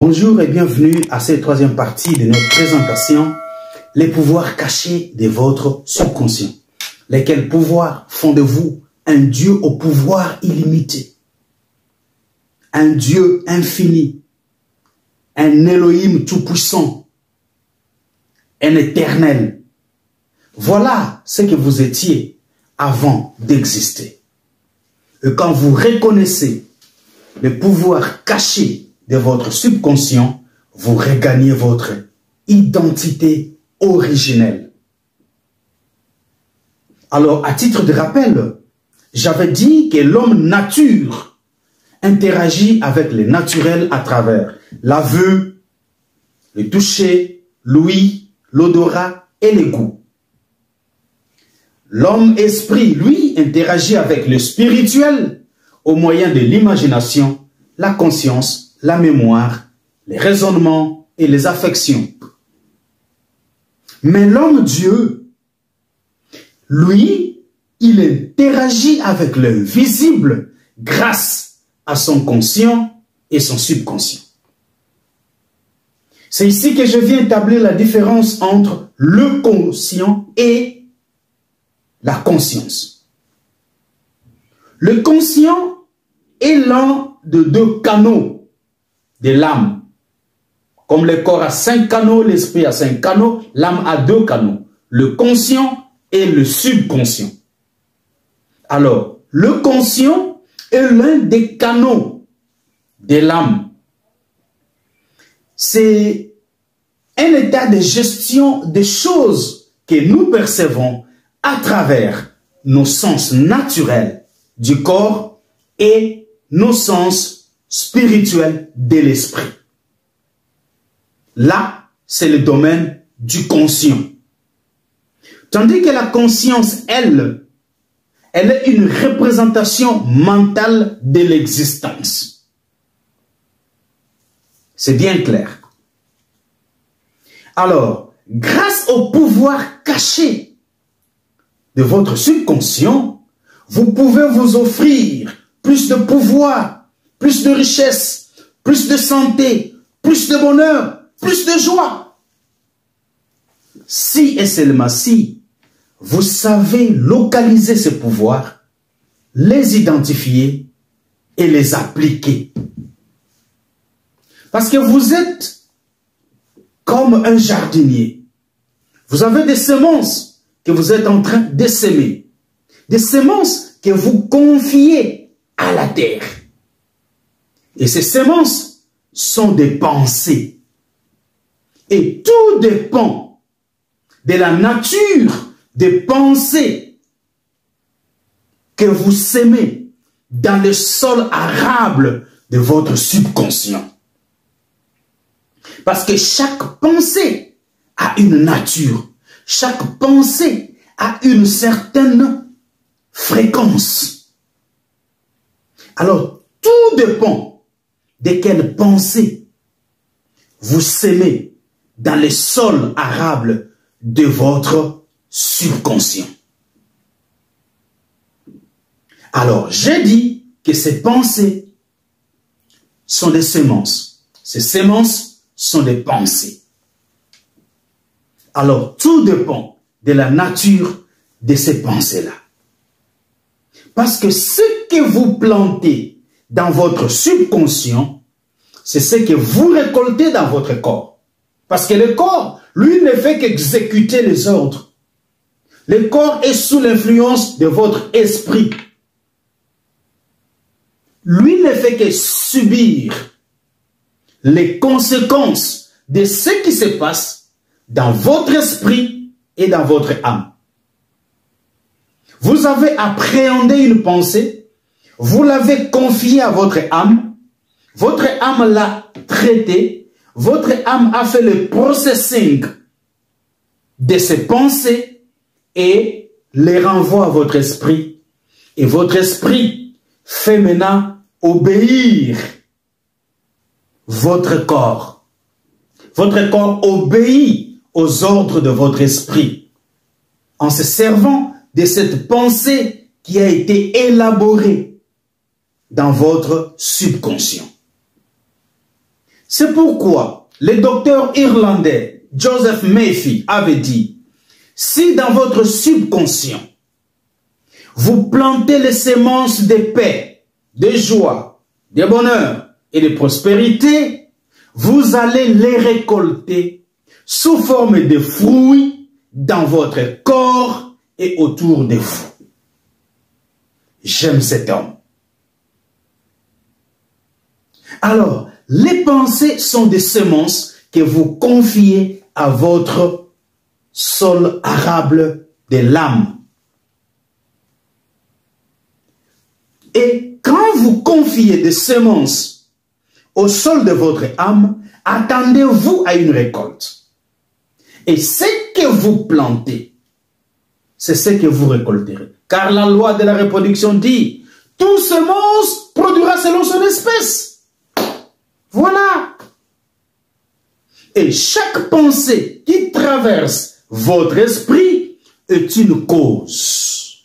Bonjour et bienvenue à cette troisième partie de notre présentation, les pouvoirs cachés de votre subconscient. Lesquels pouvoirs font de vous un Dieu au pouvoir illimité, un Dieu infini, un Elohim tout-puissant, un éternel. Voilà ce que vous étiez avant d'exister. Et quand vous reconnaissez le pouvoir caché de votre subconscient, vous regagnez votre identité originelle. Alors, à titre de rappel, j'avais dit que l'homme nature interagit avec le naturel à travers la vue, le toucher, l'ouïe, l'odorat et le goût. L'homme esprit, lui, interagit avec le spirituel au moyen de l'imagination, la conscience, la mémoire, les raisonnements et les affections. Mais l'homme-dieu, lui, il interagit avec le visible grâce à son conscient et son subconscient. C'est ici que je viens établir la différence entre le conscient et la conscience. Le conscient est l'un de deux canaux de l'âme. Comme le corps a 5 canaux, l'esprit a 5 canaux, l'âme a 2 canaux. Le conscient et le subconscient. Alors, le conscient est l'un des canaux de l'âme. C'est un état de gestion des choses que nous percevons à travers nos sens naturels du corps et nos sens spirituel de l'esprit. Là, c'est le domaine du conscient. Tandis que la conscience, elle est une représentation mentale de l'existence. C'est bien clair. Alors, grâce au pouvoir caché de votre subconscient, vous pouvez vous offrir plus de pouvoir, plus de richesse, plus de santé, plus de bonheur, plus de joie. Si et seulement si vous savez localiser ces pouvoirs, les identifier et les appliquer. Parce que vous êtes comme un jardinier. Vous avez des semences que vous êtes en train de s'aimer. Des semences que vous confiez à la terre. Et ces semences sont des pensées. Et tout dépend de la nature des pensées que vous sémez dans le sol arable de votre subconscient. Parce que chaque pensée a une nature. Chaque pensée a une certaine fréquence. Alors, tout dépend de quelle pensée vous sémez dans les sols arables de votre subconscient. Alors, j'ai dit que ces pensées sont des semences. Ces semences sont des pensées. Alors, tout dépend de la nature de ces pensées-là. Parce que ce que vous plantez dans votre subconscient, c'est ce que vous récoltez dans votre corps. Parce que le corps, lui, ne fait qu'exécuter les ordres. Le corps est sous l'influence de votre esprit. Lui ne fait que subir les conséquences de ce qui se passe dans votre esprit et dans votre âme. Vous avez appréhendé une pensée, vous l'avez confiée à votre âme l'a traitée, votre âme a fait le processing de ces pensées et les renvoie à votre esprit. Et votre esprit fait maintenant obéir votre corps. Votre corps obéit aux ordres de votre esprit en se servant de cette pensée qui a été élaborée dans votre subconscient. C'est pourquoi le docteur irlandais Joseph Murphy avait dit, si dans votre subconscient, vous plantez les semences de paix, de joie, de bonheur et de prospérité, vous allez les récolter sous forme de fruits dans votre corps et autour de vous. J'aime cet homme. Alors, les pensées sont des semences que vous confiez à votre sol arable de l'âme. Et quand vous confiez des semences au sol de votre âme, attendez-vous à une récolte. Et ce que vous plantez, c'est ce que vous récolterez. Car la loi de la reproduction dit, tout semence produira selon son espèce. Voilà. Et chaque pensée qui traverse votre esprit est une cause.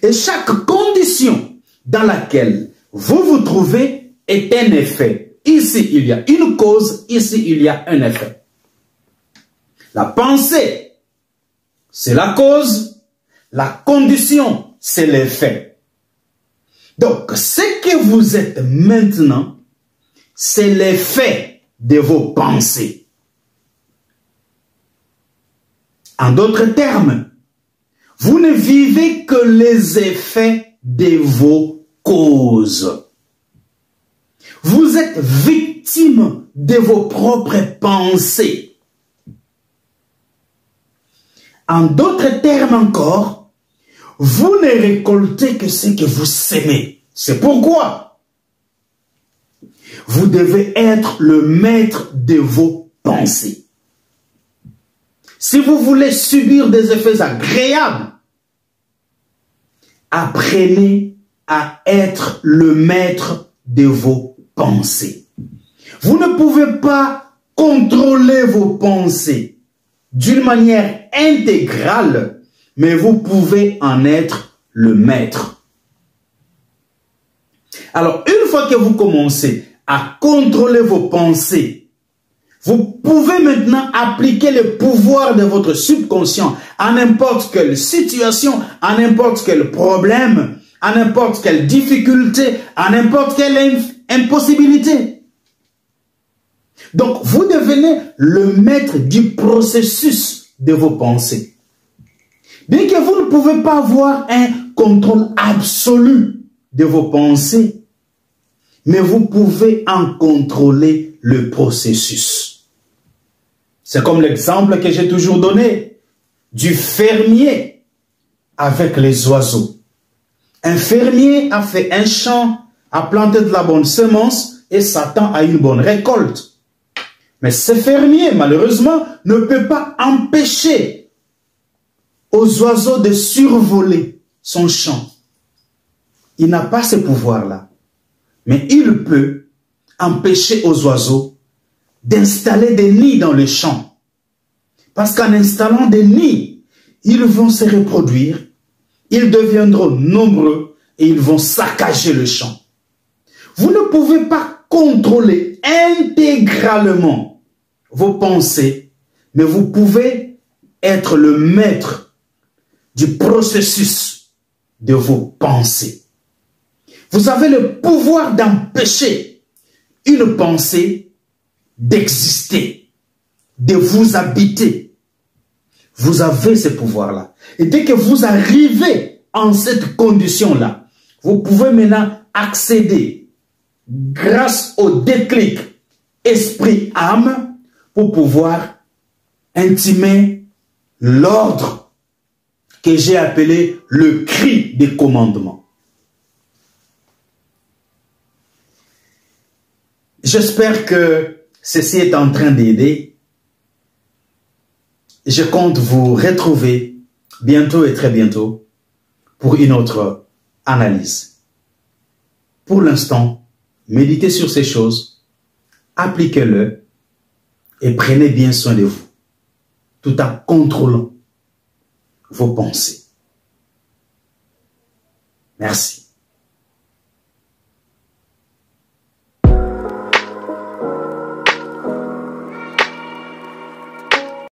Et chaque condition dans laquelle vous vous trouvez est un effet. Ici, il y a une cause, ici, il y a un effet. La pensée, c'est la cause, la condition, c'est l'effet. Donc, ce que vous êtes maintenant, c'est l'effet de vos pensées. En d'autres termes, vous ne vivez que les effets de vos causes. Vous êtes victime de vos propres pensées. En d'autres termes encore, vous ne récoltez que ce que vous sémez. C'est pourquoi vous devez être le maître de vos pensées. Si vous voulez subir des effets agréables, apprenez à être le maître de vos pensées. Vous ne pouvez pas contrôler vos pensées d'une manière intégrale, mais vous pouvez en être le maître. Alors, une fois que vous commencez à contrôler vos pensées, vous pouvez maintenant appliquer le pouvoir de votre subconscient à n'importe quelle situation, à n'importe quel problème, à n'importe quelle difficulté, à n'importe quelle impossibilité. Donc, vous devenez le maître du processus de vos pensées. Bien que vous ne pouvez pas avoir un contrôle absolu de vos pensées, mais vous pouvez en contrôler le processus. C'est comme l'exemple que j'ai toujours donné du fermier avec les oiseaux. Un fermier a fait un champ, a planté de la bonne semence et s'attend à une bonne récolte. Mais ce fermier, malheureusement, ne peut pas empêcher aux oiseaux de survoler son champ. Il n'a pas ce pouvoir-là. Mais il peut empêcher aux oiseaux d'installer des nids dans le champ. Parce qu'en installant des nids, ils vont se reproduire, ils deviendront nombreux et ils vont saccager le champ. Vous ne pouvez pas contrôler intégralement vos pensées, mais vous pouvez être le maître du processus de vos pensées. Vous avez le pouvoir d'empêcher une pensée d'exister, de vous habiter. Vous avez ce pouvoir-là. Et dès que vous arrivez en cette condition-là, vous pouvez maintenant accéder, grâce au déclic esprit-âme, pour pouvoir intimer l'ordre que j'ai appelé le cri des commandements. J'espère que ceci est en train d'aider. Je compte vous retrouver bientôt et très bientôt pour une autre analyse. Pour l'instant, méditez sur ces choses, appliquez-le et prenez bien soin de vous, tout en contrôlant vos pensées. Merci.